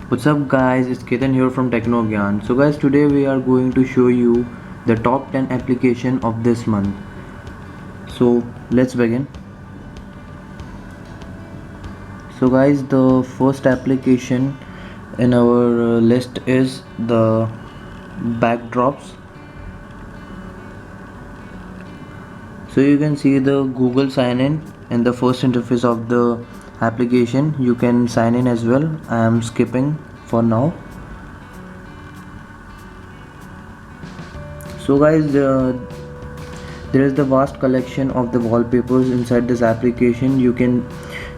What's up guys, it's Ketan here from Technogyan. So guys, today we are going to show you the top 10 application of this month. So let's begin. So guys, the first application in our list is the backdrops. So you can see the Google sign in the first interface of the application. You can sign in as well. I am skipping for now. So guys, there is the vast collection of the wallpapers inside this application. You can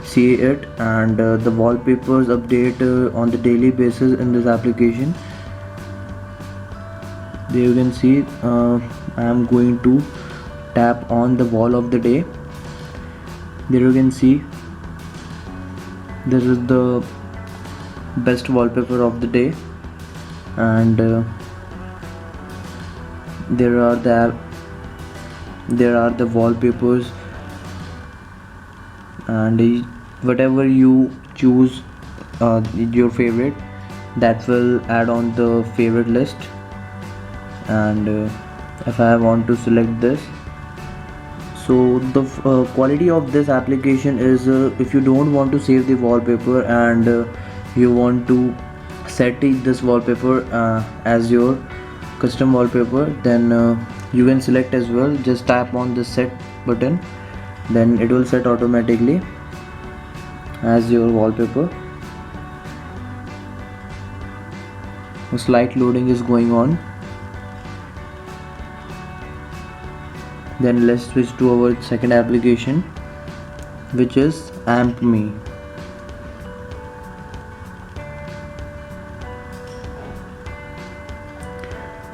see it, and the wallpapers update on the daily basis in this application. There you can see I am going to tap on the wall of the day. There you can see this is the best wallpaper of the day, and there are the wallpapers, and whatever you choose your favorite, that will add on the favorite list. And if I want to select this, so the quality of this application is if you don't want to save the wallpaper and you want to set this wallpaper as your custom wallpaper, then you can select as well. Just tap on the set button, then it will set automatically as your wallpaper. A slight loading is going on. Then let's switch to our second application, which is AmpMe.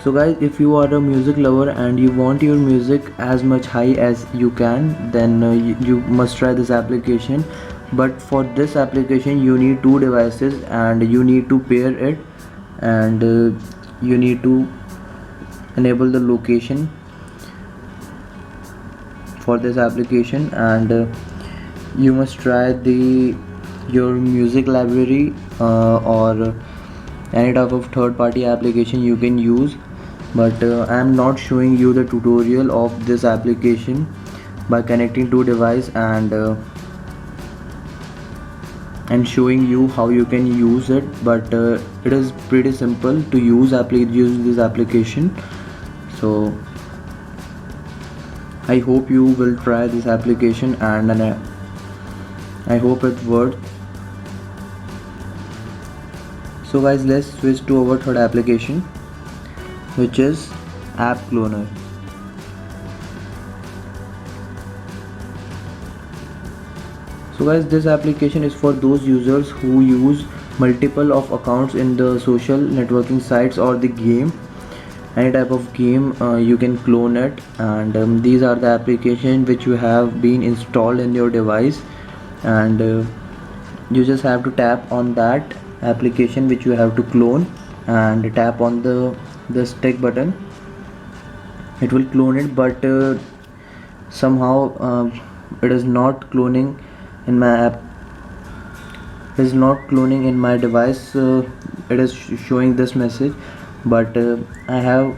So guys, if you are a music lover and you want your music as much high as you can, then you must try this application. But for this application you need two devices, and you need to pair it, and you need to enable the location for this application, and you must try your music library or any type of third-party application you can use. But I am not showing you the tutorial of this application by connecting two devices and showing you how you can use it. But it is pretty simple to use this application. So I hope you will try this application, and I hope it works. So guys, let's switch to our third application, which is App Cloner. So guys, this application is for those users who use multiple of accounts in the social networking sites or the game. Any type of game, you can clone it, and these are the applications which you have been installed in your device, and you just have to tap on that application which you have to clone and tap on the stick button. It will clone it, but somehow it is not cloning in my app. It is not cloning in my device. It is showing this message, but I have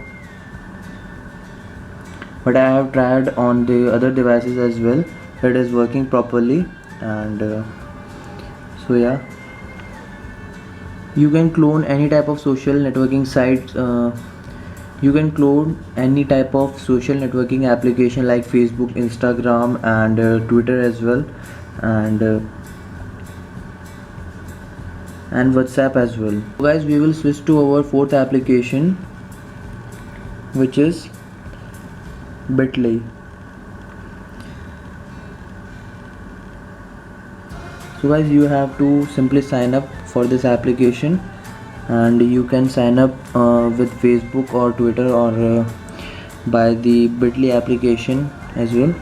tried on the other devices as well. It is working properly, and so yeah, you can clone any type of social networking sites. You can clone any type of social networking application like Facebook, Instagram, and Twitter as well, and WhatsApp as well. So guys, we will switch to our fourth application, which is Bitly. So guys, you have to simply sign up for this application, and you can sign up with Facebook or Twitter, or by the Bitly application as well.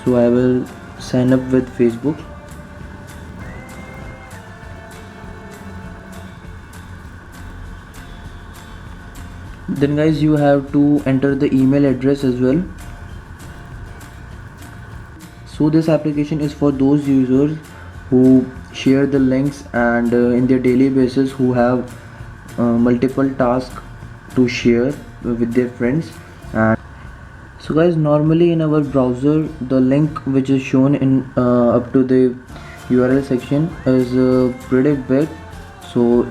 So I will sign up with Facebook. Then guys, you have to enter the email address as well. So this application is for those users who share the links and in their daily basis who have multiple tasks to share with their friends. And so guys, normally in our browser the link which is shown in up to the URL section is pretty big. So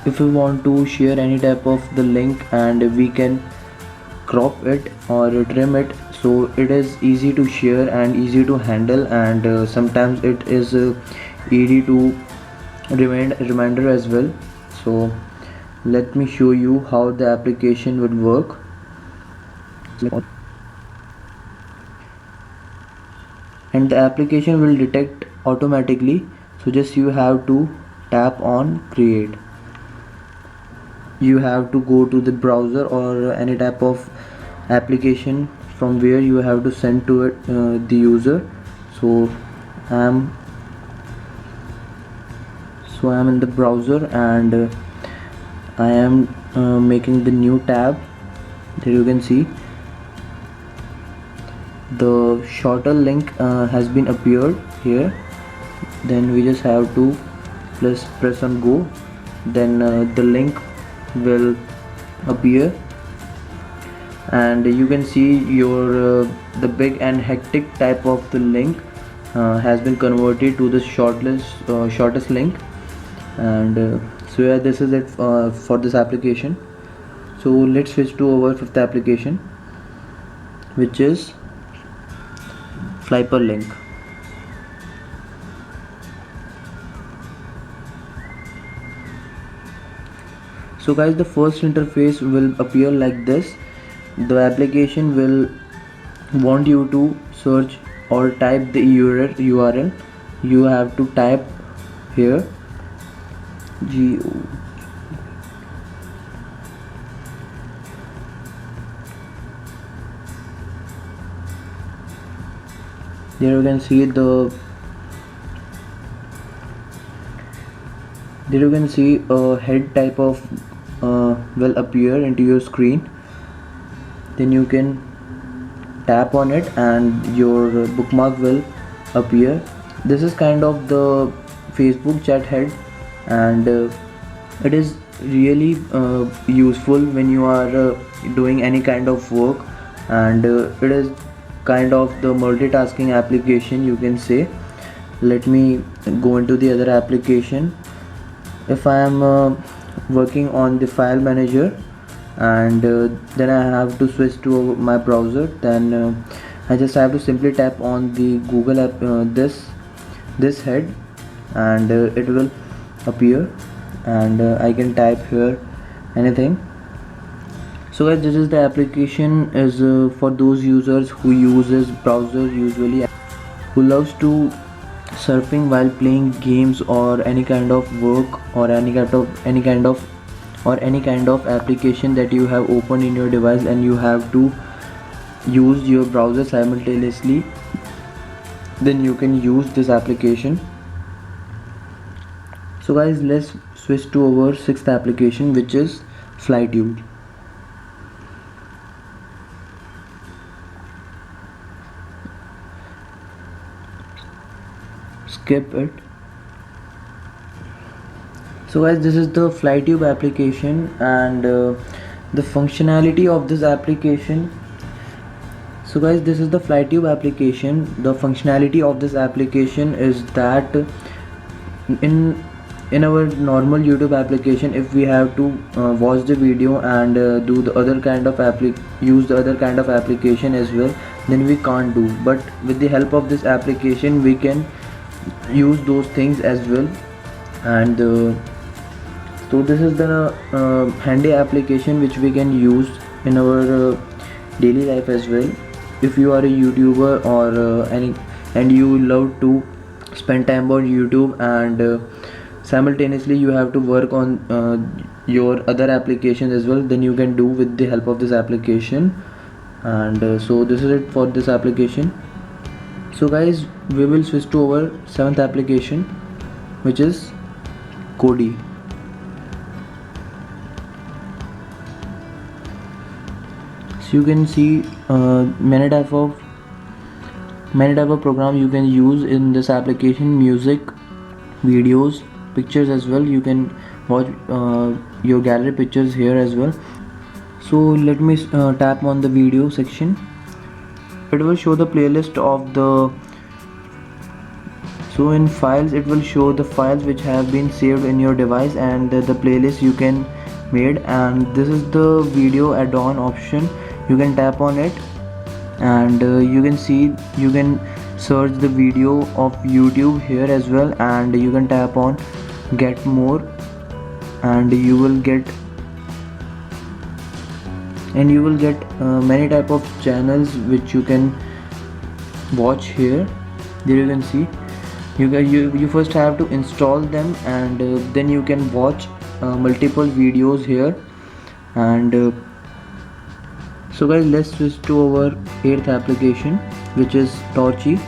if we want to share any type of the link and we can crop it or trim it, so it is easy to share and easy to handle, and sometimes it is easy to reminder as well. So let me show you how the application would work. And the application will detect automatically, so just you have to tap on create. You have to go to the browser or any type of application from where you have to send to it the user. So I'm in the browser, and I am making the new tab. There you can see the shorter link has been appeared here. Then we just have to press on go, then the link will appear, and you can see your the big and hectic type of the link has been converted to the shortest link. And so yeah, this is it for this application. So let's switch to our fifth application, which is Flyperlink. So guys, the first interface will appear like this. The application will want you to search or type the URL. You have to type here go. There you can see a head type of will appear into your screen. Then you can tap on it and your bookmark will appear. This is kind of the Facebook chat head, and it is really useful when you are doing any kind of work, and it is kind of the multitasking application, you can say. Let me go into the other application. If I am working on the file manager, and then I have to switch to my browser, then I just have to simply tap on the Google app, this head, and it will appear, and I can type here anything. So guys, this is the application is for those users who uses browser usually, who loves to surfing while playing games or any kind of work or any kind of application that you have opened in your device, and you have to use your browser simultaneously. Then you can use this application. So guys, let's switch to our sixth application, which is Flytube. Skip it. So guys, this is the Flytube application, and the functionality of this application. So guys, this is the Flytube application. The functionality of this application is that in our normal YouTube application, if we have to watch the video and do the other kind of use the other kind of application as well, then we can't do. But with the help of this application, we can use those things as well. And so this is the handy application which we can use in our daily life as well. If you are a YouTuber or and you love to spend time on YouTube, and simultaneously you have to work on your other applications as well, then you can do with the help of this application. And so this is it for this application. So guys, we will switch to our seventh application, which is Kodi. So you can see many type of Many type of program you can use in this application: music, videos, pictures as well. You can watch your gallery pictures here as well. So let me tap on the video section. It will show the playlist of the, so in files it will show the files which have been saved in your device and the playlist you can made. And this is the video add-on option. You can tap on it and you can see, you can search the video of YouTube here as well, and you can tap on get more and you will get many type of channels which you can watch here. There you can see, you first have to install them and then you can watch multiple videos here. And so guys, let's switch to our 8th application, which is Torchy.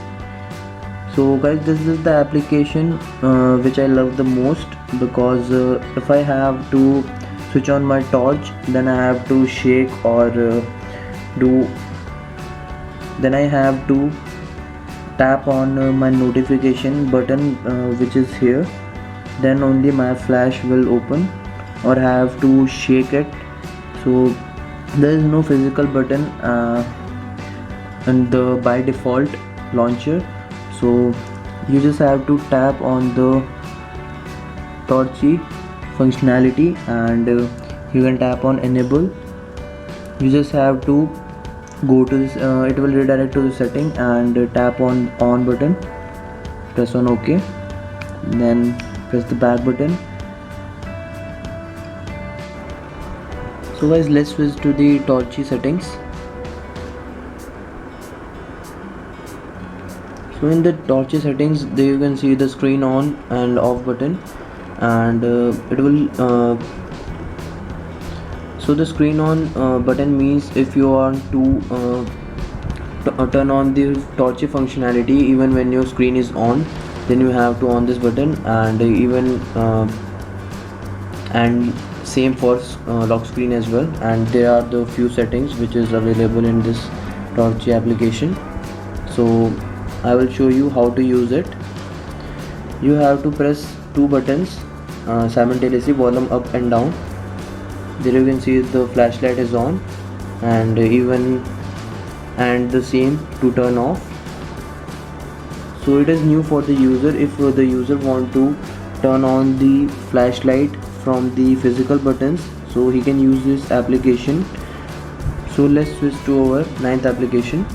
So guys, this is the application which I love the most, because if I have to switch on my torch, then I have to shake or then I have to tap on my notification button which is here, then only my flash will open, or I have to shake it. So there is no physical button in the by default launcher, so you just have to tap on the Torchy functionality and you can tap on enable. You just have to go to this, it will redirect to the setting and tap on button, press on OK, then press the back button. So guys, let's switch to the Torchy settings. So in the Torchy settings, there you can see the screen on and off button, and it will so the screen on button means if you want to turn on the Torchy functionality even when your screen is on, then you have to on this button. And even and same for lock screen as well. And there are the few settings which is available in this Torchy application, so I will show you how to use it. You have to press two buttons simultaneously, volume up and down. There you can see the flashlight is on, and the same to turn off. So it is new for the user. If the user want to turn on the flashlight from the physical buttons, so he can use this application. So let's switch to our 9th application,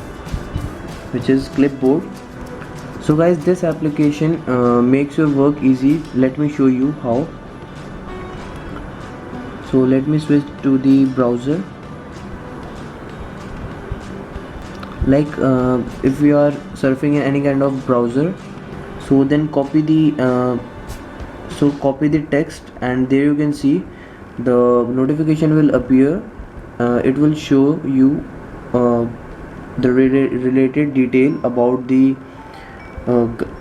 which is Clipboard. So guys, this application makes your work easy. Let me show you how. So let me switch to the browser. Like if we are surfing in any kind of browser, so then copy the text, and there you can see the notification will appear. It will show you the related detail about the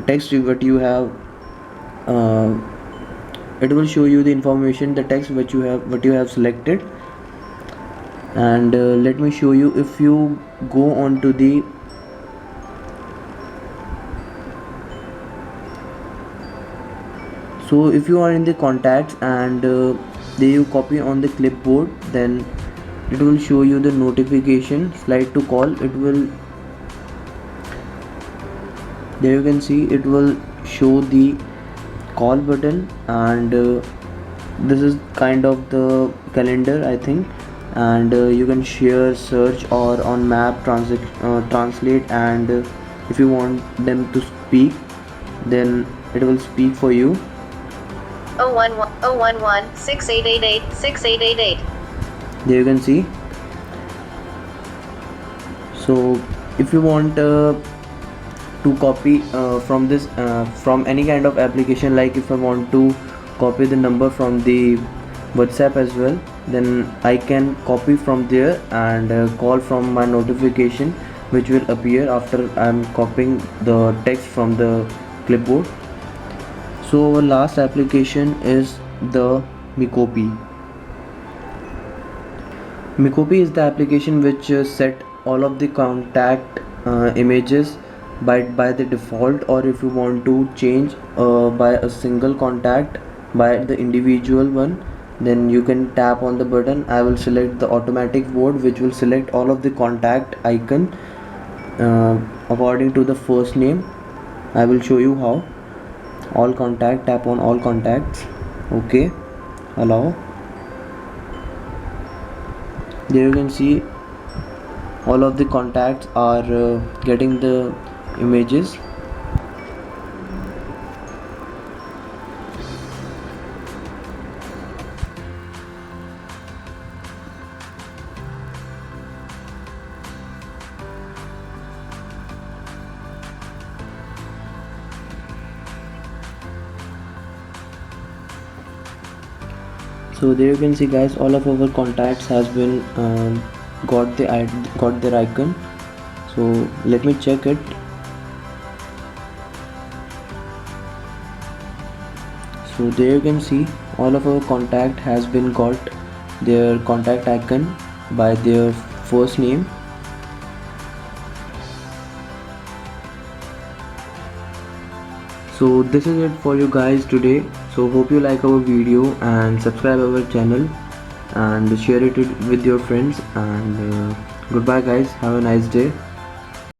text what you have. It will show you the information, the text what you have selected. And let me show you. If you go on to the so if you are in the contacts and there you copy on the clipboard, then it will show you the notification slide to call. It will, there you can see, it will show the call button, and this is kind of the calendar I think. And you can share, search, or on map, translate, and if you want them to speak, then it will speak for you. 011-6888-6888. There you can see. So if you want to copy from this from any kind of application, like if I want to copy the number from the WhatsApp as well, then I can copy from there and call from my notification, which will appear after I'm copying the text from the clipboard. So our last application is the Micopi. Micopi is the application which set all of the contact images by the default, or if you want to change by a single contact by the individual one, then you can tap on the button. I will select the automatic mode, which will select all of the contact icon according to the first name. I will show you how. All contact, tap on all contacts. Okay, allow. There you can see all of the contacts are getting the images. So there you can see, guys, all of our contacts has been got their icon. So let me check it. So there you can see all of our contact has been got their contact icon by their first name. So this is it for you guys today. So hope you like our video and subscribe our channel and share it with your friends, and goodbye guys, have a nice day.